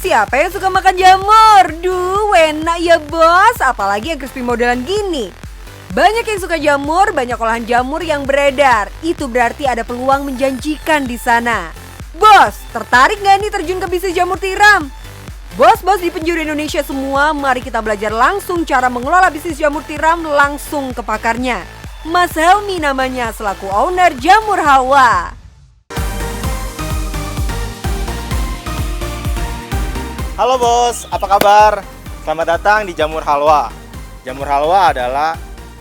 Siapa yang suka makan jamur? Duh, enak ya bos, apalagi yang crispy modelan gini. Banyak yang suka jamur, banyak olahan jamur yang beredar. Itu berarti ada peluang menjanjikan di sana. Bos, tertarik gak nih terjun ke bisnis jamur tiram? Bos-bos di penjuru Indonesia semua, mari kita belajar langsung cara mengelola bisnis jamur tiram langsung ke pakarnya. Mas Helmi namanya, selaku owner Jamur Halwa. Halo bos, apa kabar? Selamat datang di Jamur Halwa. Jamur Halwa adalah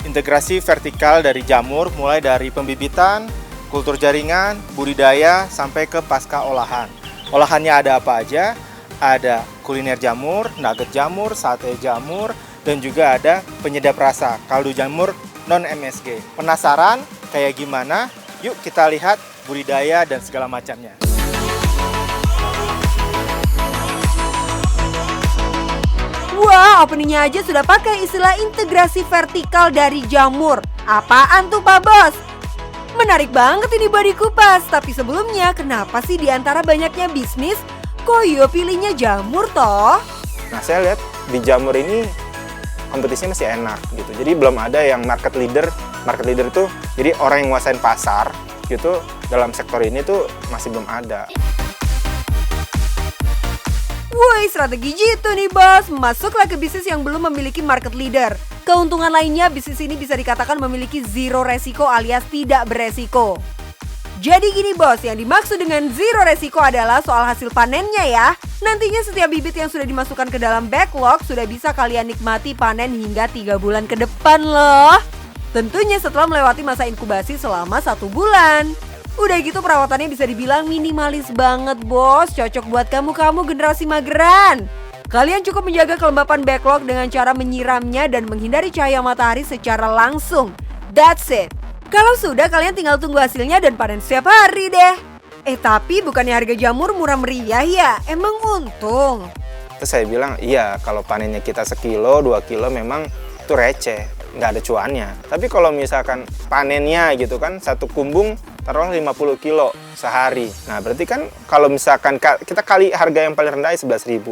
integrasi vertikal dari jamur, mulai dari pembibitan, kultur jaringan, budidaya, sampai ke pasca olahan. Olahannya ada apa aja? Ada kuliner jamur, nugget jamur, sate jamur, dan juga ada penyedap rasa, kaldu jamur non-MSG. Penasaran kayak gimana? Yuk kita lihat budidaya dan segala macamnya. Wah, openingnya aja sudah pakai istilah integrasi vertikal dari jamur. Apaan tuh Pak Bos? Menarik banget ini Body Kupas. Tapi sebelumnya, kenapa sih di antara banyaknya bisnis, Koyo pilihnya jamur toh? Nah, saya lihat di jamur ini kompetisinya masih enak gitu. Jadi belum ada yang market leader. Market leader itu jadi orang yang nguasain pasar gitu dalam sektor ini tuh masih belum ada. Woi, strategi jitu nih bos. Masuklah ke bisnis yang belum memiliki market leader. Keuntungan lainnya, bisnis ini bisa dikatakan memiliki zero resiko alias tidak beresiko. Jadi gini bos, yang dimaksud dengan zero resiko adalah soal hasil panennya ya. Nantinya setiap bibit yang sudah dimasukkan ke dalam backlog sudah bisa kalian nikmati panen hingga 3 bulan ke depan loh. Tentunya setelah melewati masa inkubasi selama 1 bulan. Udah gitu perawatannya bisa dibilang minimalis banget bos. Cocok buat kamu generasi mageran. Kalian cukup menjaga kelembapan backlog dengan cara menyiramnya dan menghindari cahaya matahari secara langsung. That's it. Kalau sudah, kalian tinggal tunggu hasilnya dan panen setiap hari deh. Tapi bukannya harga jamur murah meriah ya? Emang untung? Terus saya bilang, iya kalau panennya kita sekilo, 2 kilo memang itu receh, nggak ada cuannya. Tapi kalau misalkan panennya gitu kan, 1 kumbung taruhlah 50 kilo sehari. Nah berarti kan kalau misalkan kita kali harga yang paling rendah 11.000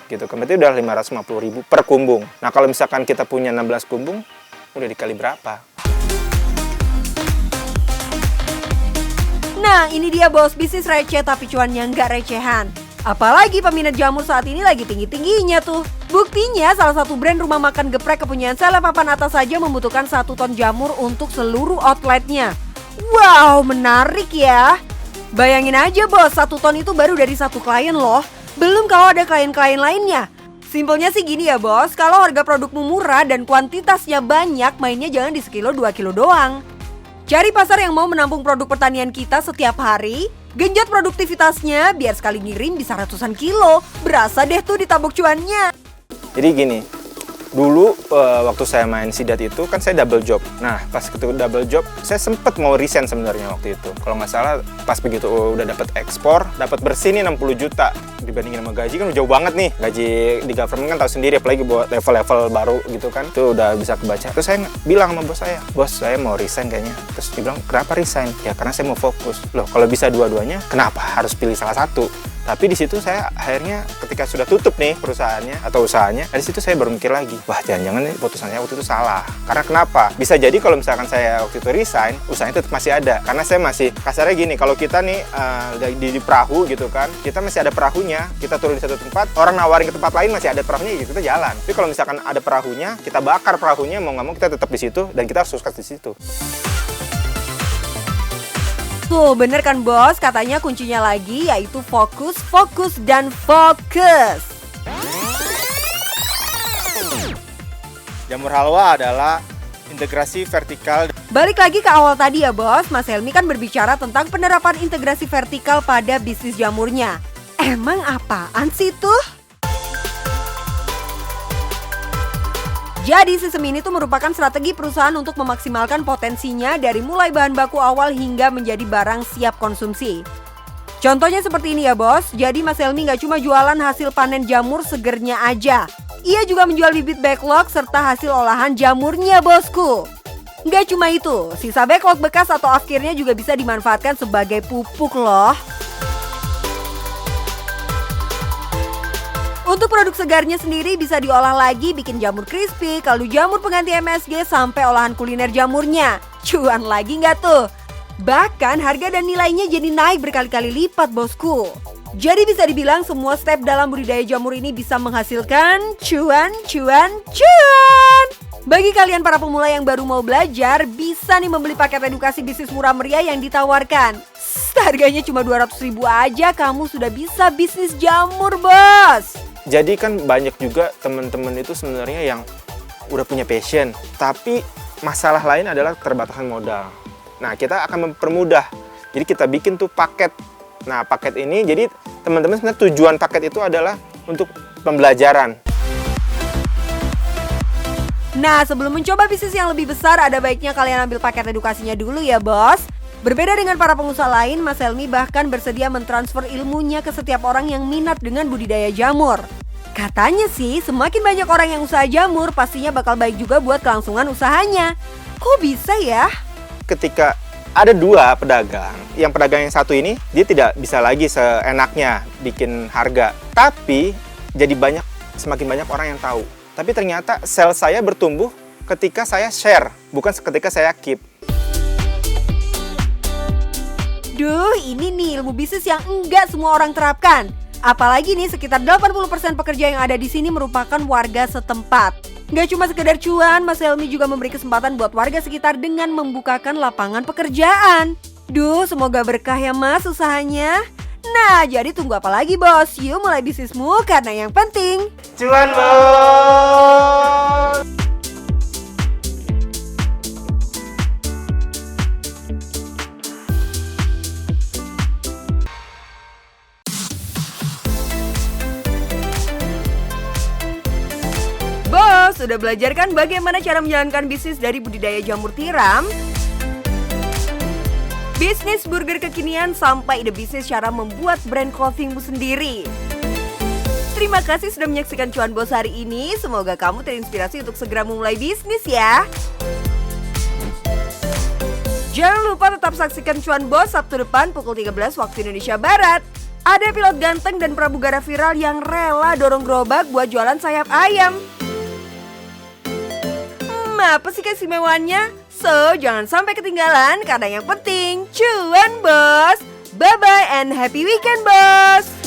gitu kan, berarti udah 550.000 per kumbung. Nah kalau misalkan kita punya 16 kumbung, udah dikali berapa? Nah ini dia bos, bisnis receh tapi cuannya nggak recehan. Apalagi peminat jamur saat ini lagi tinggi-tingginya tuh. Buktinya salah satu brand rumah makan geprek kepunyaan Sela Papan Atas saja membutuhkan 1 ton jamur untuk seluruh outletnya. Wow, menarik ya. Bayangin aja bos, 1 ton itu baru dari 1 klien loh. Belum kalau ada klien-klien lainnya. Simpelnya sih gini ya bos, kalau harga produkmu murah dan kuantitasnya banyak, mainnya jangan di sekilo 2 kilo doang. Cari pasar yang mau menampung produk pertanian kita setiap hari. Genjot produktivitasnya biar sekali ngirim bisa ratusan kilo. Berasa deh tuh ditabok cuannya. Jadi gini, dulu waktu saya main sidat itu kan saya double job. Nah pas itu double job saya sempet mau resign sebenarnya waktu itu. Kalau nggak salah pas begitu udah dapat ekspor, dapat bersih nih 60 juta. Dibandingin sama gaji kan jauh banget nih. Gaji di government kan tahu sendiri, apalagi buat level-level baru gitu kan. Itu udah bisa kebaca. Terus saya bilang sama bos saya mau resign kayaknya. Terus dia bilang, kenapa resign? Ya karena saya mau fokus. Loh kalau bisa dua-duanya, kenapa harus pilih salah satu? Tapi di situ saya akhirnya ketika sudah tutup nih perusahaannya atau usahanya, dari situ saya baru mikir lagi, wah jangan-jangan nih putusan saya waktu itu salah. Karena kenapa? Bisa jadi kalau misalkan saya waktu itu resign, usahanya tetap masih ada. Karena saya masih, kasarnya gini, kalau kita nih di perahu gitu kan, kita masih ada perahunya, kita turun di satu tempat, orang nawarin ke tempat lain masih ada perahunya, ya kita jalan. Tapi kalau misalkan ada perahunya, kita bakar perahunya, mau nggak mau kita tetap di situ dan kita harus sukses di situ. Tuh bener kan bos, katanya kuncinya lagi yaitu fokus, fokus, dan fokus. Jamur Halwa adalah integrasi vertikal. Balik lagi ke awal tadi ya bos, Mas Helmi kan berbicara tentang penerapan integrasi vertikal pada bisnis jamurnya. Emang apaan sih tuh? Jadi sistem ini tuh merupakan strategi perusahaan untuk memaksimalkan potensinya dari mulai bahan baku awal hingga menjadi barang siap konsumsi. Contohnya seperti ini ya bos, jadi Mas Helmi gak cuma jualan hasil panen jamur segernya aja. Ia juga menjual bibit backlog serta hasil olahan jamurnya bosku. Gak cuma itu, sisa backlog bekas atau akhirnya juga bisa dimanfaatkan sebagai pupuk loh. Untuk produk segarnya sendiri bisa diolah lagi bikin jamur crispy, kaldu jamur pengganti MSG, sampai olahan kuliner jamurnya. Cuan lagi nggak tuh? Bahkan harga dan nilainya jadi naik berkali-kali lipat, bosku. Jadi bisa dibilang semua step dalam budidaya jamur ini bisa menghasilkan cuan. Bagi kalian para pemula yang baru mau belajar, bisa nih membeli paket edukasi bisnis murah meriah yang ditawarkan. Harganya cuma 200.000 aja, kamu sudah bisa bisnis jamur, bos. Jadi kan banyak juga teman-teman itu sebenarnya yang udah punya passion, tapi masalah lain adalah keterbatasan modal. Nah, kita akan mempermudah. Jadi kita bikin tuh paket. Nah, paket ini jadi teman-teman sebenarnya tujuan paket itu adalah untuk pembelajaran. Nah, sebelum mencoba bisnis yang lebih besar, ada baiknya kalian ambil paket edukasinya dulu ya, bos. Berbeda dengan para pengusaha lain, Mas Helmi bahkan bersedia mentransfer ilmunya ke setiap orang yang minat dengan budidaya jamur. Katanya sih, semakin banyak orang yang usaha jamur, pastinya bakal baik juga buat kelangsungan usahanya. Kok bisa ya? Ketika ada dua pedagang, yang pedagang yang satu ini, dia tidak bisa lagi seenaknya bikin harga. Tapi, jadi semakin banyak orang yang tahu. Tapi ternyata sales saya bertumbuh ketika saya share, bukan ketika saya keep. Duh, ini nih ilmu bisnis yang enggak semua orang terapkan. Apalagi nih sekitar 80% pekerja yang ada di sini merupakan warga setempat. Gak cuma sekedar cuan, Mas Helmi juga memberi kesempatan buat warga sekitar dengan membukakan lapangan pekerjaan. Duh, semoga berkah ya Mas usahanya. Nah, jadi tunggu apa lagi, bos? Yuk mulai bisnismu karena yang penting Cuan, bos! Bos, sudah belajar kan bagaimana cara menjalankan bisnis dari budidaya jamur tiram? Bisnis burger kekinian sampai ide bisnis cara membuat brand clothingmu sendiri. Terima kasih sudah menyaksikan Cuan Bos hari ini. Semoga kamu terinspirasi untuk segera memulai bisnis ya. Jangan lupa tetap saksikan Cuan Bos Sabtu depan pukul 13 waktu Indonesia Barat. Ada pilot ganteng dan pramugara viral yang rela dorong gerobak buat jualan sayap ayam. Apa sih keistimewaannya? So, jangan sampai ketinggalan karena yang penting cuan, bos. Bye-bye and happy weekend, bos.